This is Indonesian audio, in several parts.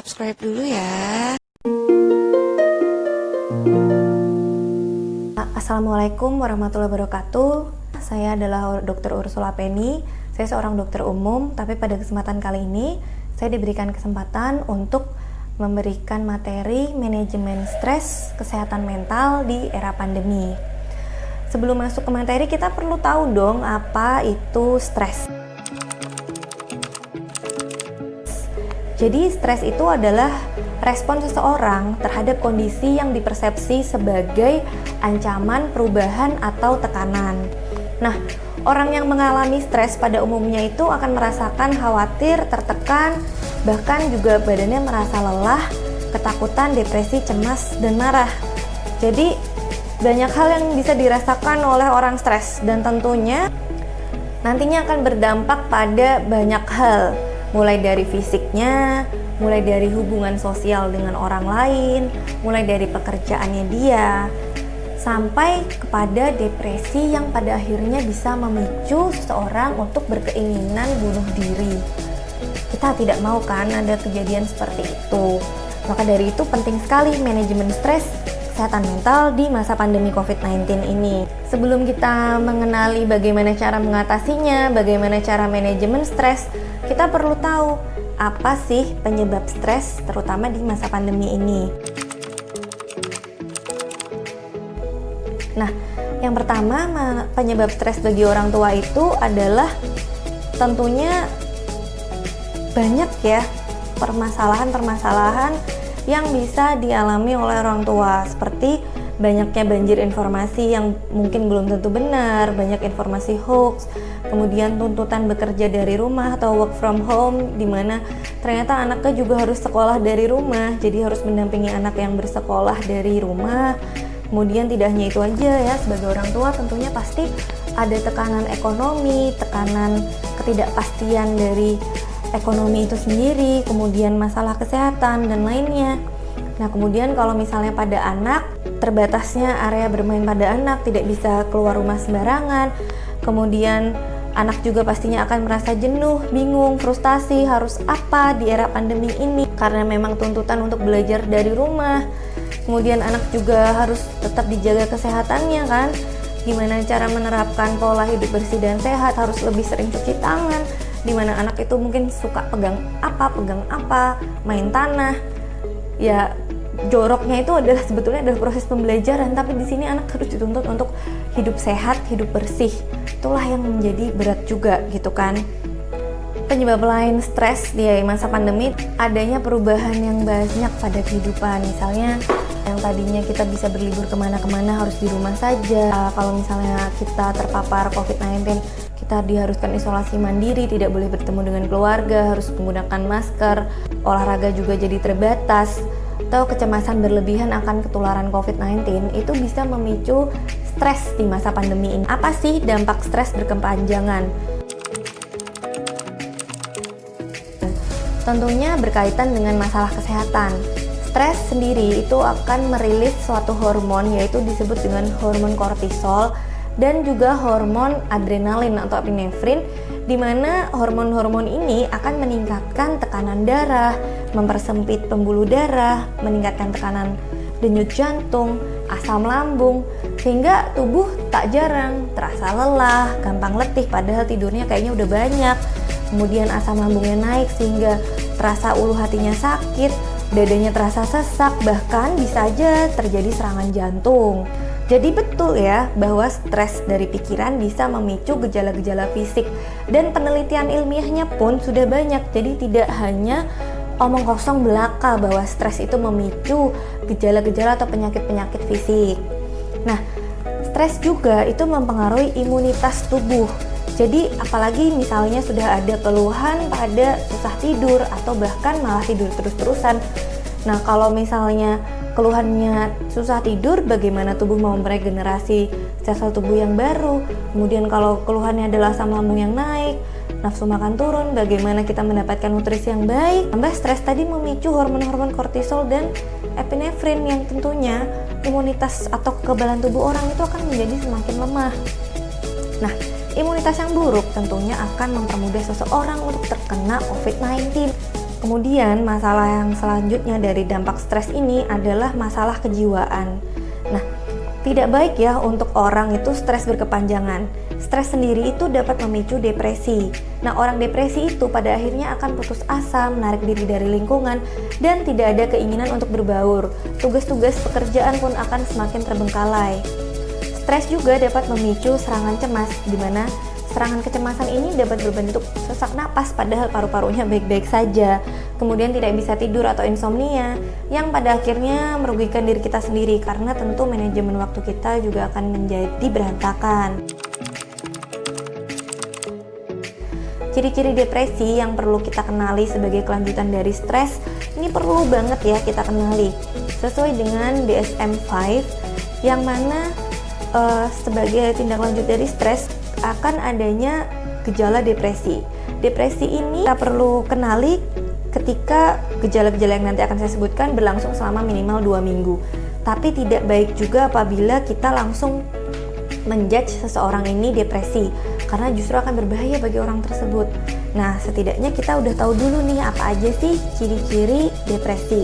subscribe dulu ya. Assalamualaikum warahmatullahi wabarakatuh. Saya adalah Dr. Ursula Penny. Saya seorang dokter umum, tapi pada kesempatan kali ini saya diberikan kesempatan untuk memberikan materi manajemen stres kesehatan mental di era pandemi. Sebelum masuk ke materi, kita perlu tahu dong apa itu stres. Jadi stres itu adalah respon seseorang terhadap kondisi yang dipersepsi sebagai ancaman, perubahan, atau tekanan. Nah, orang yang mengalami stres pada umumnya itu akan merasakan khawatir, tertekan, bahkan juga badannya merasa lelah, ketakutan, depresi, cemas, dan marah. Jadi, banyak hal yang bisa dirasakan oleh orang stres dan tentunya nantinya akan berdampak pada banyak hal. Mulai dari fisiknya, mulai dari hubungan sosial dengan orang lain, mulai dari pekerjaannya dia, sampai kepada depresi yang pada akhirnya bisa memicu seseorang untuk berkeinginan bunuh diri. Kita tidak mau kan ada kejadian seperti itu. Maka dari itu penting sekali manajemen stres kesehatan mental di masa pandemi COVID-19 ini. Sebelum kita mengenali bagaimana cara mengatasinya, bagaimana cara manajemen stres, kita perlu tahu apa sih penyebab stres terutama di masa pandemi ini. Nah, yang pertama penyebab stres bagi orang tua itu adalah tentunya banyak ya permasalahan-permasalahan yang bisa dialami oleh orang tua, seperti banyaknya banjir informasi yang mungkin belum tentu benar, banyak informasi hoax, kemudian tuntutan bekerja dari rumah atau work from home, di mana ternyata anaknya juga harus sekolah dari rumah, jadi harus mendampingi anak yang bersekolah dari rumah. Kemudian tidak hanya itu aja ya, sebagai orang tua tentunya pasti ada tekanan ekonomi, tekanan ketidakpastian dari ekonomi itu sendiri, kemudian masalah kesehatan dan lainnya. Nah, kemudian kalau misalnya pada anak, terbatasnya area bermain pada anak, tidak bisa keluar rumah sembarangan. Kemudian anak juga pastinya akan merasa jenuh, bingung, frustasi harus apa di era pandemi ini karena memang tuntutan untuk belajar dari rumah. Kemudian anak juga harus tetap dijaga kesehatannya kan. Gimana cara menerapkan pola hidup bersih dan sehat, harus lebih sering cuci tangan, dimana anak itu mungkin suka pegang apa, main tanah. Ya, joroknya itu sebetulnya adalah proses pembelajaran, tapi di sini anak harus dituntut untuk hidup sehat, hidup bersih. Itulah yang menjadi berat juga gitu kan. Penyebab lain stres di masa pandemi adanya perubahan yang banyak pada kehidupan. Misalnya yang tadinya kita bisa berlibur kemana-kemana harus di rumah saja. Kalau misalnya kita terpapar COVID-19, kita diharuskan isolasi mandiri, tidak boleh bertemu dengan keluarga, harus menggunakan masker, olahraga juga jadi terbatas, atau kecemasan berlebihan akan ketularan COVID-19 itu bisa memicu stres di masa pandemi ini. Apa sih dampak stres berkepanjangan? Tentunya berkaitan dengan masalah kesehatan. Stres sendiri itu akan merilis suatu hormon, yaitu disebut dengan hormon kortisol dan juga hormon adrenalin atau epinefrin, di mana hormon-hormon ini akan meningkatkan tekanan darah, mempersempit pembuluh darah, meningkatkan tekanan denyut jantung, asam lambung, sehingga tubuh tak jarang terasa lelah, gampang letih padahal tidurnya kayaknya udah banyak. Kemudian asam lambungnya naik sehingga terasa ulu hatinya sakit, dadanya terasa sesak, bahkan bisa aja terjadi serangan jantung. Jadi betul ya bahwa stres dari pikiran bisa memicu gejala-gejala fisik, dan penelitian ilmiahnya pun sudah banyak. Jadi tidak hanya omong kosong belaka bahwa stres itu memicu gejala-gejala atau penyakit-penyakit fisik. Nah, stres juga itu mempengaruhi imunitas tubuh. Jadi apalagi misalnya sudah ada keluhan pada susah tidur atau bahkan malah tidur terus-terusan. Nah, kalau misalnya keluhannya susah tidur, bagaimana tubuh mau meregenerasi sel-sel tubuh yang baru? Kemudian kalau keluhannya adalah asam lambung yang naik, nafsu makan turun, bagaimana kita mendapatkan nutrisi yang baik? Tambah stres tadi memicu hormon-hormon kortisol dan epinefrin yang tentunya imunitas atau kekebalan tubuh orang itu akan menjadi semakin lemah. Nah, imunitas yang buruk tentunya akan mempermudah seseorang untuk terkena COVID-19. Kemudian masalah yang selanjutnya dari dampak stres ini adalah masalah kejiwaan. Nah, tidak baik ya untuk orang itu stres berkepanjangan. Stres sendiri itu dapat memicu depresi. Nah, orang depresi itu pada akhirnya akan putus asa, menarik diri dari lingkungan, dan tidak ada keinginan untuk berbaur. Tugas-tugas pekerjaan pun akan semakin terbengkalai. Stres juga dapat memicu serangan cemas, di mana serangan kecemasan ini dapat berbentuk sesak napas padahal paru-parunya baik-baik saja. Kemudian tidak bisa tidur atau insomnia, yang pada akhirnya merugikan diri kita sendiri karena tentu manajemen waktu kita juga akan menjadi berantakan. Ciri-ciri depresi yang perlu kita kenali sebagai kelanjutan dari stres, ini perlu banget ya kita kenali. Sesuai dengan DSM-5, yang mana sebagai tindak lanjut dari stres akan adanya gejala depresi. Depresi ini kita perlu kenali ketika gejala-gejala yang nanti akan saya sebutkan berlangsung selama minimal 2 minggu. Tapi tidak baik juga apabila kita langsung menjudge seseorang ini depresi, karena justru akan berbahaya bagi orang tersebut. Nah, setidaknya kita udah tahu dulu nih apa aja sih ciri-ciri depresi.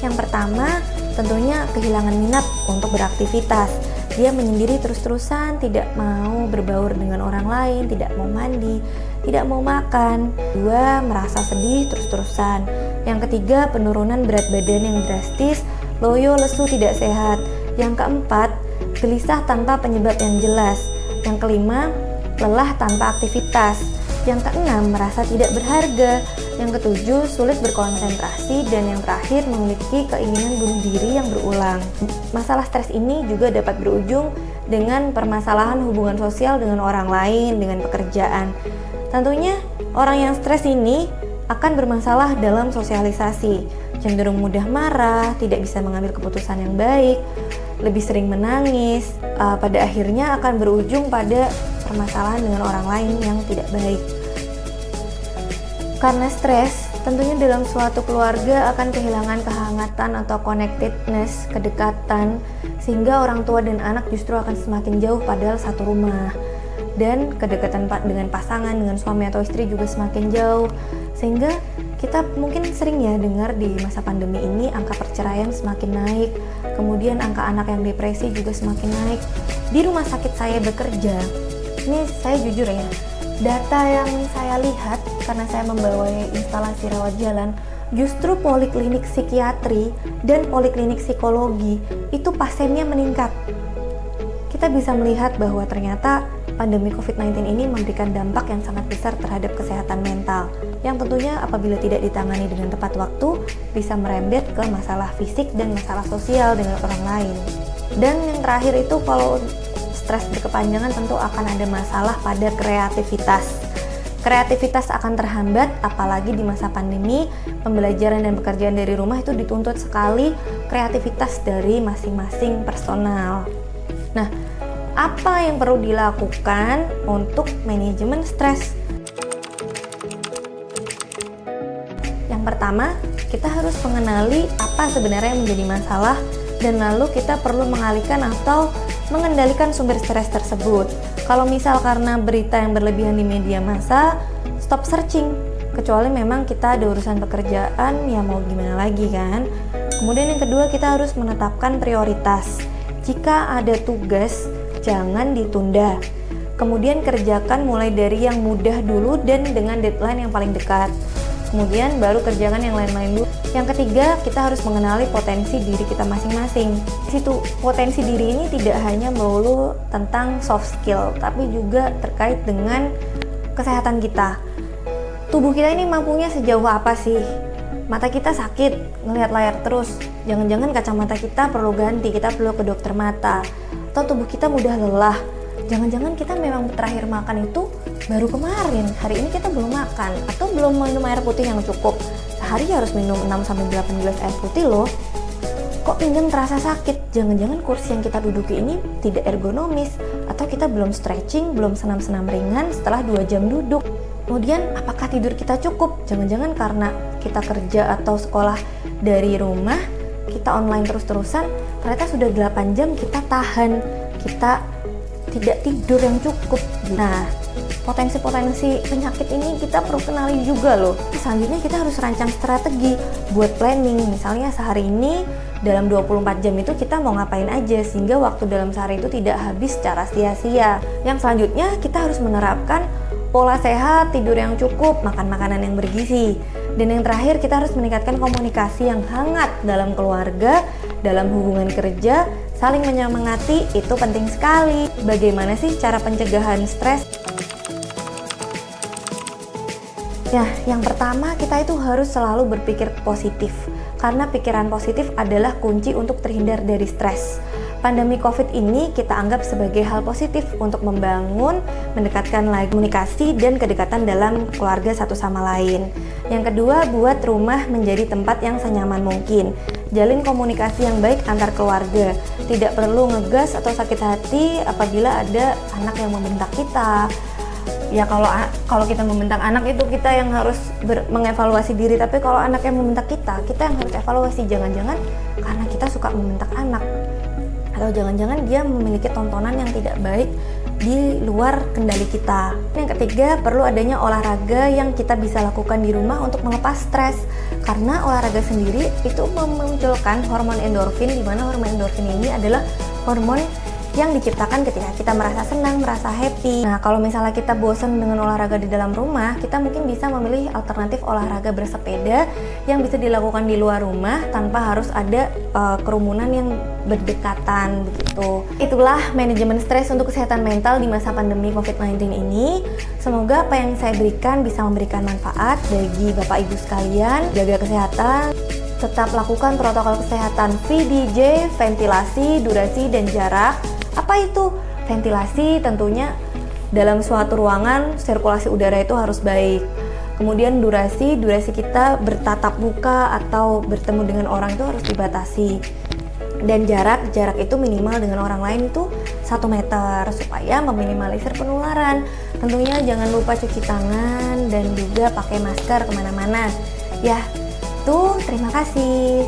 Yang pertama, tentunya kehilangan minat untuk beraktivitas. Dia menyendiri terus-terusan, tidak mau berbaur dengan orang lain, tidak mau mandi, tidak mau makan. 2, merasa sedih terus-terusan. Yang ketiga, penurunan berat badan yang drastis, loyo, lesu, tidak sehat. Yang keempat, gelisah tanpa penyebab yang jelas. Yang kelima, lelah tanpa aktivitas. Yang keenam, merasa tidak berharga. Yang ketujuh, sulit berkonsentrasi. Dan yang terakhir, memiliki keinginan bunuh diri yang berulang. Masalah stres ini juga dapat berujung dengan permasalahan hubungan sosial dengan orang lain, dengan pekerjaan. Tentunya, orang yang stres ini akan bermasalah dalam sosialisasi, cenderung mudah marah, tidak bisa mengambil keputusan yang baik, lebih sering menangis, pada akhirnya akan berujung pada permasalahan dengan orang lain yang tidak baik. Karena stres, tentunya dalam suatu keluarga akan kehilangan kehangatan atau connectedness, kedekatan, sehingga orang tua dan anak justru akan semakin jauh padahal satu rumah. Dan kedekatan dengan pasangan, dengan suami atau istri juga semakin jauh, sehingga kita mungkin sering ya dengar di masa pandemi ini angka perceraian semakin naik, kemudian angka anak yang depresi juga semakin naik. Di rumah sakit saya bekerja, ini saya jujur ya, data yang saya lihat karena saya membawa instalasi rawat jalan, justru poliklinik psikiatri dan poliklinik psikologi itu pasiennya meningkat. Kita bisa melihat bahwa ternyata pandemi COVID-19 ini memberikan dampak yang sangat besar terhadap kesehatan mental, yang tentunya apabila tidak ditangani dengan tepat waktu bisa merembet ke masalah fisik dan masalah sosial dengan orang lain. Dan yang terakhir itu, kalau stres berkepanjangan tentu akan ada masalah pada kreativitas. Kreativitas akan terhambat, apalagi di masa pandemi, pembelajaran dan pekerjaan dari rumah itu dituntut sekali kreativitas dari masing-masing personal. Nah, apa yang perlu dilakukan untuk manajemen stres? Yang pertama, kita harus mengenali apa sebenarnya yang menjadi masalah, dan lalu kita perlu mengalihkan atau mengendalikan sumber stres tersebut. Kalau misal karena berita yang berlebihan di media massa, stop searching. Kecuali memang kita ada urusan pekerjaan, ya mau gimana lagi kan. Kemudian yang kedua, kita harus menetapkan prioritas. Jika ada tugas, jangan ditunda. Kemudian kerjakan mulai dari yang mudah dulu dan dengan deadline yang paling dekat. Kemudian baru kerjakan yang lain-lain dulu. Yang ketiga, kita harus mengenali potensi diri kita masing-masing. Situ potensi diri ini tidak hanya melulu tentang soft skill, tapi juga terkait dengan kesehatan kita. Tubuh kita ini mampunya sejauh apa sih? Mata kita sakit, ngelihat layar terus. Jangan-jangan kacamata kita perlu ganti, kita perlu ke dokter mata. Atau tubuh kita mudah lelah. Jangan-jangan kita memang terakhir makan itu baru kemarin, hari ini kita belum makan atau belum minum air putih yang cukup. Sehari harus minum 6-8 gelas air putih loh. Kok pinggang terasa sakit? Jangan-jangan kursi yang kita duduki ini tidak ergonomis, atau kita belum stretching, belum senam-senam ringan setelah 2 jam duduk. Kemudian apakah tidur kita cukup? Jangan-jangan karena kita kerja atau sekolah dari rumah, kita online terus-terusan, ternyata sudah 8 jam kita tahan, kita tidak tidur yang cukup. Nah, potensi-potensi penyakit ini kita perlu kenali juga loh. Selanjutnya kita harus rancang strategi buat planning. Misalnya sehari ini dalam 24 jam itu kita mau ngapain aja sehingga waktu dalam sehari itu tidak habis secara sia-sia. Yang selanjutnya kita harus menerapkan pola sehat, tidur yang cukup, makan makanan yang bergizi. Dan yang terakhir kita harus meningkatkan komunikasi yang hangat dalam keluarga, dalam hubungan kerja, saling menyemangati, itu penting sekali. Bagaimana sih cara pencegahan stres? Ya, yang pertama kita itu harus selalu berpikir positif, karena pikiran positif adalah kunci untuk terhindar dari stres. Pandemi COVID ini kita anggap sebagai hal positif untuk membangun, mendekatkan lagi komunikasi dan kedekatan dalam keluarga satu sama lain. Yang kedua, buat rumah menjadi tempat yang senyaman mungkin. Jalin komunikasi yang baik antar keluarga. Tidak perlu ngegas atau sakit hati apabila ada anak yang membentak kita. Ya kalau kita membentak anak itu kita yang harus mengevaluasi diri, tapi kalau anak yang membentak kita yang harus evaluasi. Jangan-jangan karena kita suka membentak anak, atau jangan-jangan dia memiliki tontonan yang tidak baik di luar kendali kita. Yang ketiga, perlu adanya olahraga yang kita bisa lakukan di rumah untuk melepas stres. Karena olahraga sendiri itu memunculkan hormon endorfin, di mana hormon endorfin ini adalah hormon yang diciptakan ketika kita merasa senang, merasa happy. Nah, kalau misalnya kita bosan dengan olahraga di dalam rumah, kita mungkin bisa memilih alternatif olahraga bersepeda yang bisa dilakukan di luar rumah tanpa harus ada kerumunan yang berdekatan begitu. Itulah manajemen stres untuk kesehatan mental di masa pandemi COVID-19 ini. Semoga apa yang saya berikan bisa memberikan manfaat bagi Bapak Ibu sekalian. Jaga kesehatan, tetap lakukan protokol kesehatan VDJ, ventilasi, durasi, dan jarak. Apa itu? Ventilasi tentunya dalam suatu ruangan sirkulasi udara itu harus baik. Kemudian durasi kita bertatap muka atau bertemu dengan orang itu harus dibatasi. Dan jarak itu minimal dengan orang lain itu 1 meter supaya meminimalisir penularan. Tentunya jangan lupa cuci tangan dan juga pakai masker kemana-mana. Ya, terima kasih.